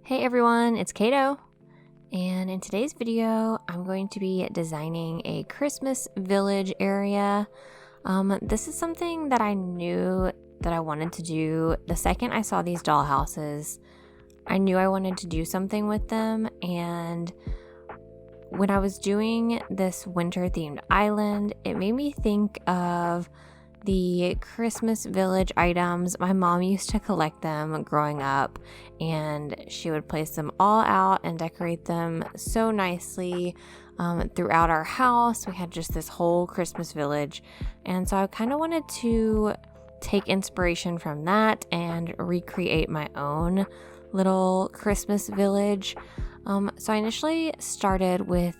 Hey everyone, it's Kato, and in today's video, I'm going to be designing a Christmas village area. This is something that I knew that I wanted to do the second I saw these dollhouses. I knew I wanted to do something with them, and when I was doing this winter-themed island, it made me think of the Christmas village items. My mom used to collect them growing up, and she would place them all out and decorate them so nicely throughout our house. We had just this whole Christmas village, and so I kind of wanted to take inspiration from that and recreate my own little Christmas village. So I initially started with,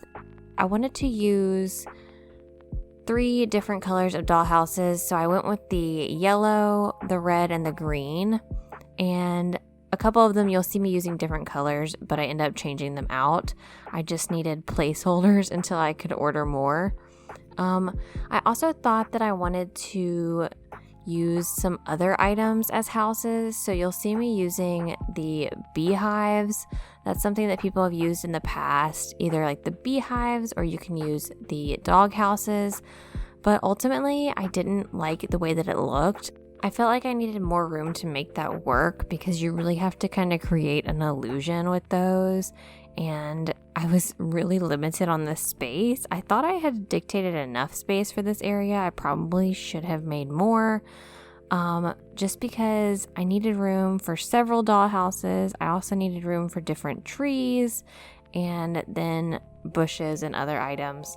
I wanted to use 3 different colors of dollhouses. So I went with the yellow, the red, and the green. And a couple of them you'll see me using different colors, but I end up changing them out. I just needed placeholders until I could order more. I also thought that I wanted to use some other items as houses. So you'll see me using the beehives. That's something that people have used in the past, either like the beehives or you can use the dog houses. But ultimately, I didn't like the way that it looked. I felt like I needed more room to make that work because you really have to kind of create an illusion with those. And I was really limited on the space. I thought I had dictated enough space for this area. I probably should have made more. Just because I needed room for several dollhouses. I also needed room for different trees and then bushes and other items.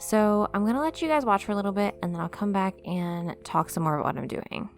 So I'm going to let you guys watch for a little bit and then I'll come back and talk some more about what I'm doing.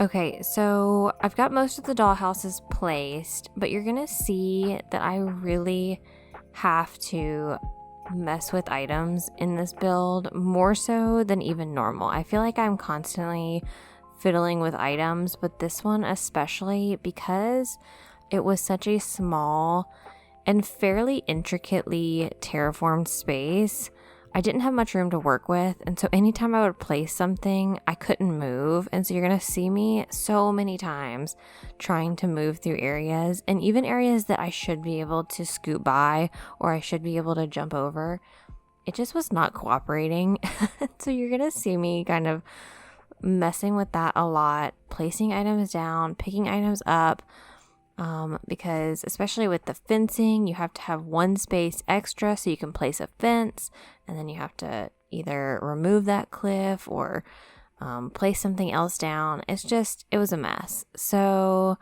Okay, so I've got most of the dollhouses placed, but you're gonna see that I really have to mess with items in this build more so than even normal. I feel like I'm constantly fiddling with items, but this one especially because it was such a small and fairly intricately terraformed space. I didn't have much room to work with, and so anytime I would place something, I couldn't move, and so you're gonna see me so many times trying to move through areas, and even areas that I should be able to scoot by or I should be able to jump over. it just was not cooperating. So you're going to see me kind of messing with that a lot, placing items down, picking items up, because especially with the fencing, you have to have one space extra so you can place a fence, and then you have to either remove that cliff or place something else down. It was a mess. So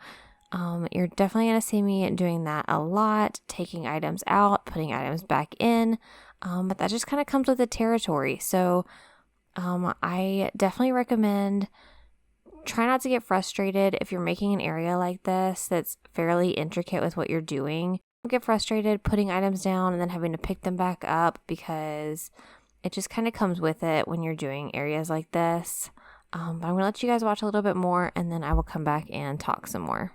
you're definitely going to see me doing that a lot, taking items out, putting items back in, but that just kind of comes with the territory. So I definitely recommend try not to get frustrated if you're making an area like this that's fairly intricate with what you're doing. Don't get frustrated putting items down and then having to pick them back up, because it just kind of comes with it when you're doing areas like this. But I'm going to let you guys watch a little bit more, and then I will come back and talk some more.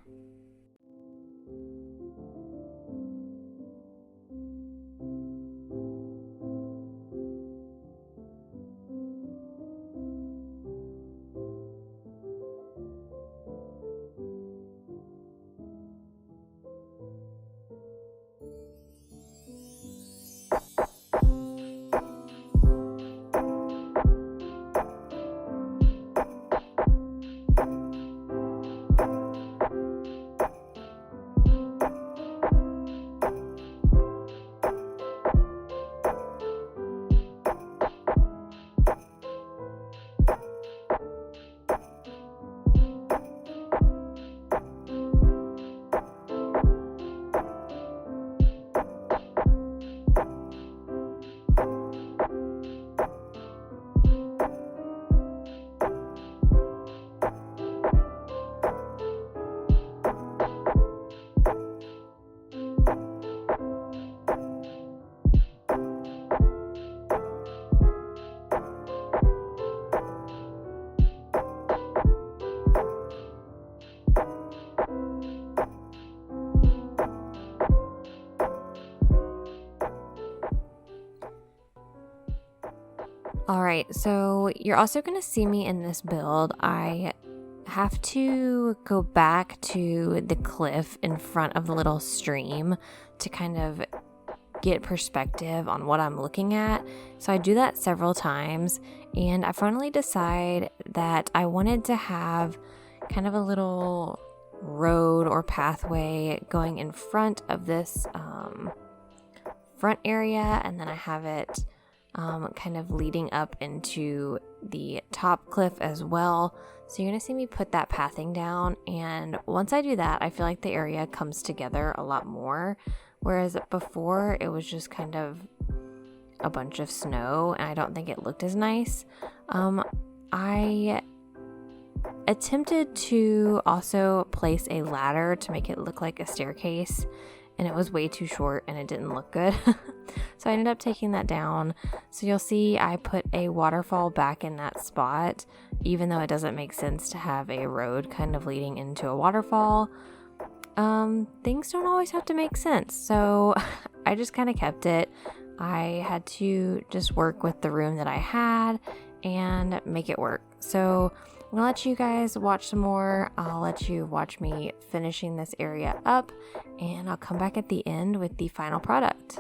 All right, so you're also going to see me in this build. I have to go back to the cliff in front of the little stream to kind of get perspective on what I'm looking at. So I do that several times, and I finally decide that I wanted to have kind of a little road or pathway going in front of this front area, and then I have it kind of leading up into the top cliff as well. So you're going to see me put that pathing down, and once I do that, I feel like the area comes together a lot more, whereas before it was just kind of a bunch of snow, and I don't think it looked as nice. I attempted to also place a ladder to make it look like a staircase, and it was way too short and it didn't look good. So I ended up taking that down. So you'll see I put a waterfall back in that spot, even though it doesn't make sense to have a road kind of leading into a waterfall. Things don't always have to make sense. So I just kind of kept it. I had to just work with the room that I had and make it work. So I'm gonna let you guys watch some more. I'll let you watch me finishing this area up, and I'll come back at the end with the final product.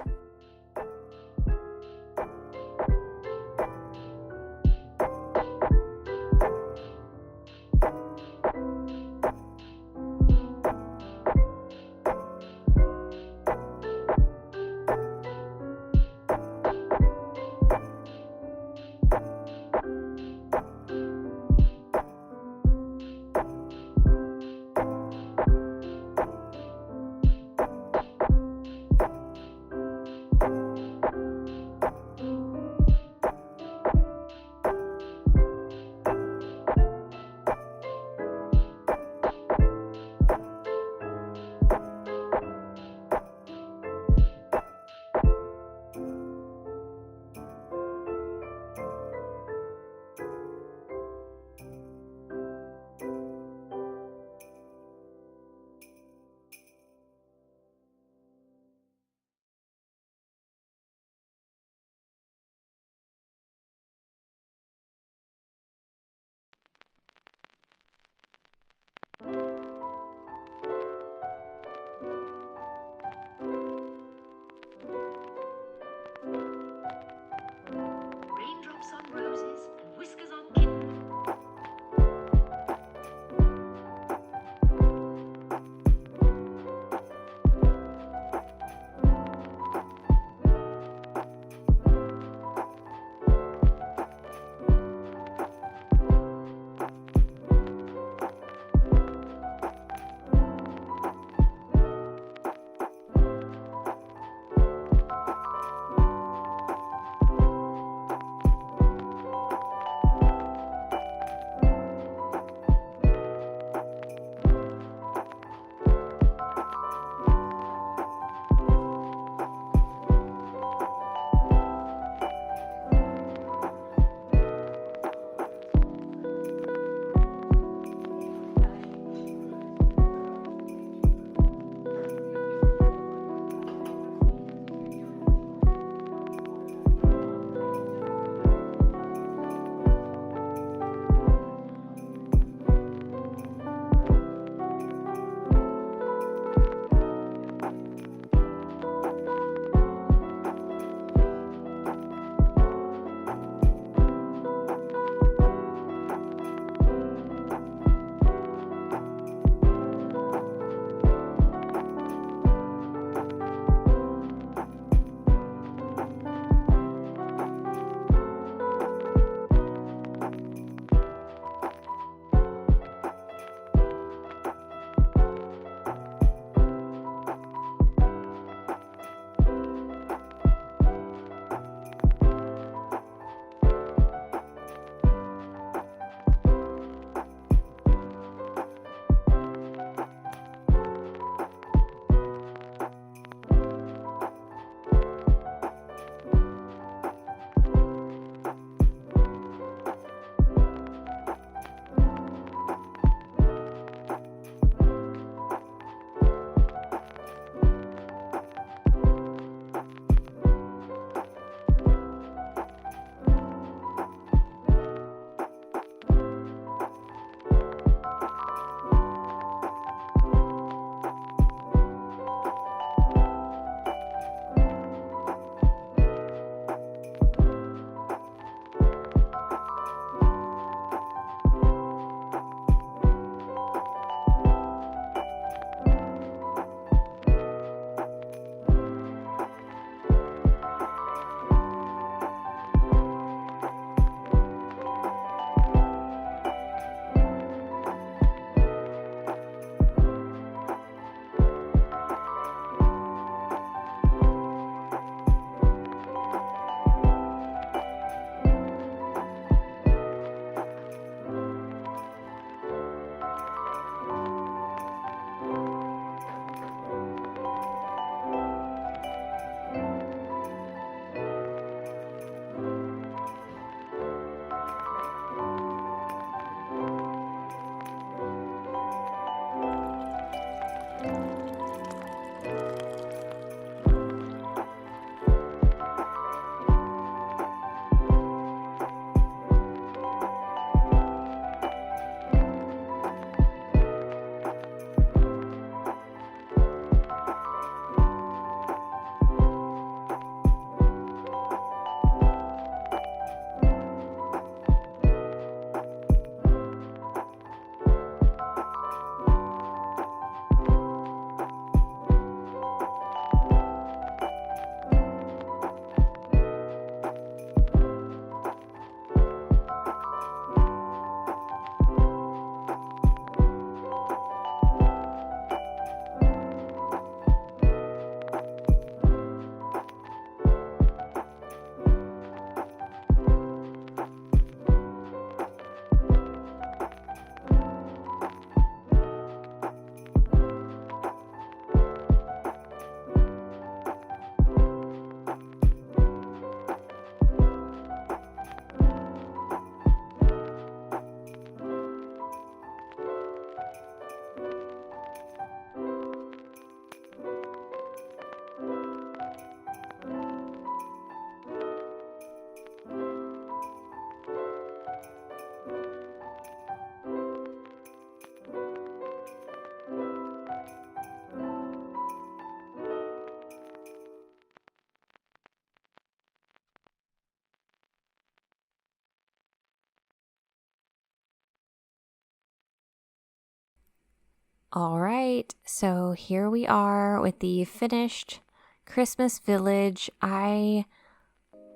All right, so here we are with the finished Christmas village. I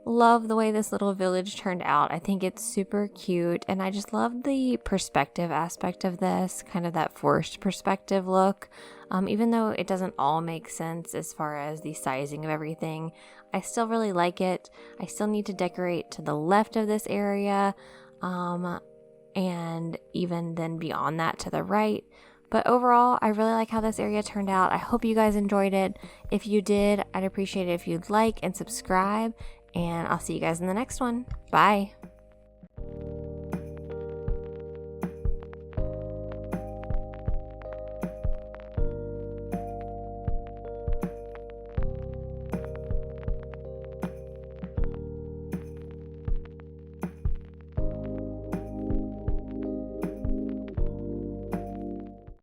love the way this little village turned out. I think it's super cute, and I just love the perspective aspect of this, kind of that forced perspective look. Even though it doesn't all make sense as far as the sizing of everything, I still really like it. I still need to decorate to the left of this area, and even then beyond that to the right. But overall, I really like how this area turned out. I hope you guys enjoyed it. If you did, I'd appreciate it if you'd like and subscribe. And I'll see you guys in the next one. Bye.